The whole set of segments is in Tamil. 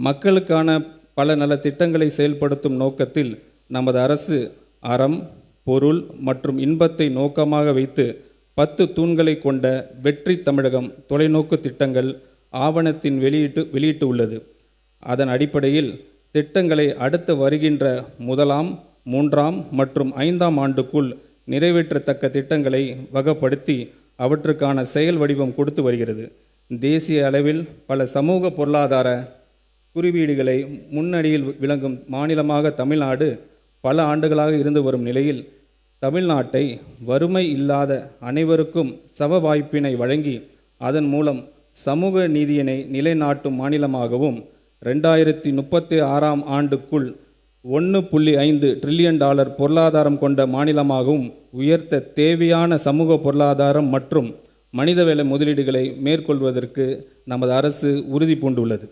மக்களுக்கான பல நல திட்டங்களை செயல்படுத்தும் நோக்கத்தில் நமது அரசு அறம், பொருள் மற்றும் இன்பத்தை நோக்கமாக வைத்து 10 தூண்களை கொண்ட வெற்றி தமிழகம் தொலைநோக்கு திட்டங்கள் ஆவணத்தின் வெளியிட்டு உள்ளது. அதன் அடிப்படையில் திட்டங்களை அடுத்து வருகின்ற 1ஆம், 3ஆம் மற்றும் 5ஆம் ஆண்டுக்குள் நிறைவேற்றத்தக்க திட்டங்களை வகைப்படுத்தி அவற்றுக்கான செயல் வடிவம் கொடுத்து வருகிறது. தேசிய அளவில் பல சமூக பொருளாதார குறியீடுகளை முன்னணியில் விளங்கும் மாநிலமாக தமிழ்நாடு பல ஆண்டுகளாக இருந்து வரும் நிலையில் தமிழ்நாட்டை வறுமை இல்லாத அனைவருக்கும் சம வாய்ப்பினை வழங்கி அதன் மூலம் சமூக நீதியினை நிலைநாட்டும் மாநிலமாகவும் 2036ஆம் ஆண்டுக்குள் $1.5 டிரில்லியன் பொருளாதாரம் கொண்ட மாநிலமாகவும் உயர்த்த தேவையான சமூக பொருளாதாரம் மற்றும் மனிதவள முதலீடுகளை மேற்கொள்வதற்கு நமது அரசு உறுதி பூண்டுள்ளது.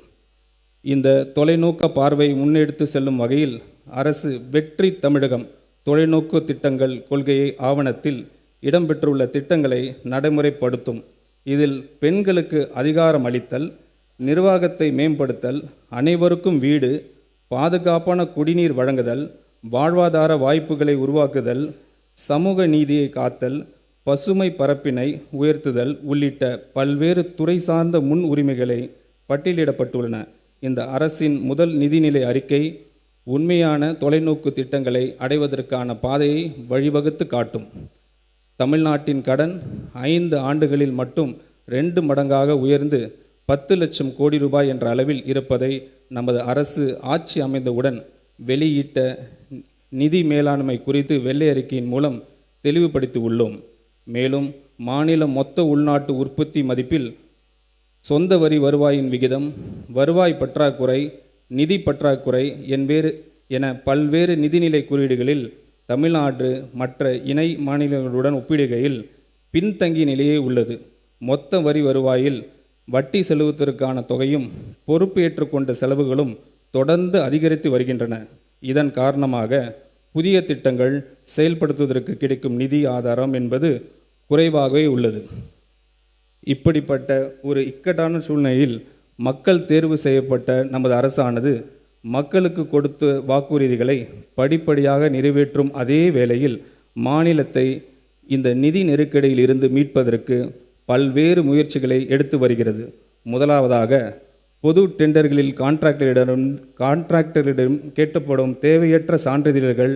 இந்த தொலைநோக்க பார்வை முன்னெடுத்து செல்லும் வகையில் அரசு வெற்றி தமிழகம் தொலைநோக்கு திட்டங்கள் கொள்கையை ஆவணத்தில் இடம்பெற்றுள்ள திட்டங்களை நடைமுறைப்படுத்தும். இதில் பெண்களுக்கு அதிகாரம் அளித்தல், நிர்வாகத்தை மேம்படுத்தல், அனைவருக்கும் வீடு, பாதுகாப்பான குடிநீர் வழங்குதல், வாழ்வாதார வாய்ப்புகளை உருவாக்குதல், சமூக நீதியை காத்தல், பசுமை பரப்பினை உயர்த்துதல் உள்ளிட்ட பல்வேறு துறை சார்ந்த முன் உரிமைகளை பட்டியலிடப்பட்டுள்ளன. இந்த அரசின் முதல் நிதிநிலை அறிக்கை உண்மையான தொலைநோக்கு திட்டங்களை அடைவதற்கான பாதையை வழிவகுத்து காட்டும். தமிழ்நாட்டின் கடன் 5 ஆண்டுகளில் மட்டும் 2 மடங்காக உயர்ந்து 10 லட்சம் கோடி ரூபாய் என்ற அளவில் இருப்பதை நமது அரசு ஆட்சி அமைந்தவுடன் வெளியிட்ட நிதி மேலாண்மை குறித்து வெள்ளை அறிக்கையின் மூலம் தெளிவுபடுத்தி உள்ளோம். மேலும் மாநில மொத்த உள்நாட்டு உற்பத்தி மதிப்பில் சொந்த வரி வருவாயின் விகிதம், வருவாய் பற்றாக்குறை, நிதி பற்றாக்குறை என பல்வேறு நிதிநிலை குறியீடுகளில் தமிழ்நாடு மற்ற இணை மாநிலங்களுடன் ஒப்பிடுகையில் பின்தங்கிய நிலையே உள்ளது. மொத்த வரி வருவாயில் வட்டி செலுத்துவதற்கான தொகையும் பொறுப்பு ஏற்றுக்கொண்ட செலவுகளும் தொடர்ந்து அதிகரித்து வருகின்றன. இதன் காரணமாக புதிய திட்டங்கள் செயல்படுத்துவதற்கு கிடைக்கும் நிதி ஆதாரம் என்பது குறைவாகவே உள்ளது. இப்படிப்பட்ட ஒரு இக்கட்டான சூழ்நிலையில் மக்கள் தேர்வு செய்யப்பட்ட நமது அரசானது மக்களுக்கு கொடுத்த வாக்குறுதிகளை படிப்படியாக நிறைவேற்றும் அதே வேளையில் மாநிலத்தை இந்த நிதி நெருக்கடியில் இருந்து மீட்பதற்கு பல்வேறு முயற்சிகளை எடுத்து வருகிறது. முதலாவதாக பொது டெண்டர்களில் கான்ட்ராக்டரிடம் கேட்கப்படும் தேவையற்ற சான்றிதழ்கள்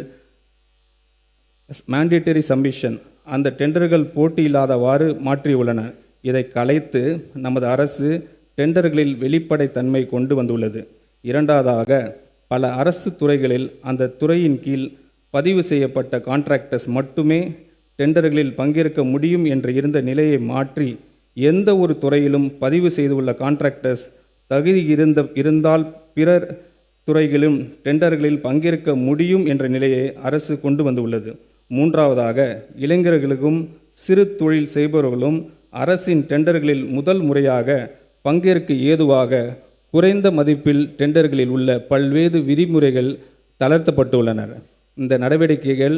மேண்டேட்டரி சப்மிஷன் அந்த டெண்டர்கள் போட்டியில்லாதவாறு மாற்றியுள்ளன. இதை கலைத்து நமது அரசு டெண்டர்களில் வெளிப்படைத்தன்மை கொண்டு வந்துள்ளது. இரண்டாவதாக பல அரசு துறைகளில் அந்த துறையின் கீழ் பதிவு செய்யப்பட்ட கான்ட்ராக்டர்ஸ் மட்டுமே டெண்டர்களில் பங்கேற்க முடியும் என்று இருந்த நிலையை மாற்றி எந்த ஒரு துறையிலும் பதிவு செய்துள்ள கான்ட்ராக்டர்ஸ் தகுதி இருந்தால் பிறர் துறைகளிலும் டெண்டர்களில் பங்கேற்க முடியும் என்ற நிலையை அரசு கொண்டு வந்துள்ளது. மூன்றாவதாக இளைஞர்களுக்கும் சிறு தொழில் செய்பவர்களும் அரசின் டெண்டர்களில் முதல் முறையாக பங்கேற்க ஏதுவாக குறைந்த மதிப்பில் டெண்டர்களில் உள்ள பல்வேறு விதிமுறைகள் தளர்த்தப்பட்டுள்ளனர். இந்த நடவடிக்கைகள்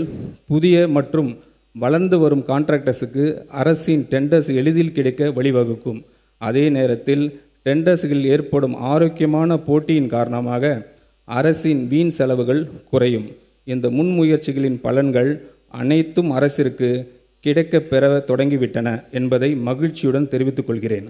புதிய மற்றும் வளர்ந்து வரும் கான்ட்ராக்டர்ஸுக்கு அரசின் டெண்டர்ஸ் எளிதில் கிடைக்க வழிவகுக்கும். அதே நேரத்தில் டெண்டர்ஸ்களில் ஏற்படும் ஆரோக்கியமான போட்டியின் காரணமாக அரசின் வீண் செலவுகள் குறையும். இந்த முன்முயற்சிகளின் பலன்கள் அனைத்தும் அரசிற்கு கிடைக்கப் பெற தொடங்கிவிட்டன என்பதை மகிழ்ச்சியுடன் தெரிவித்துக் கொள்கிறேன்.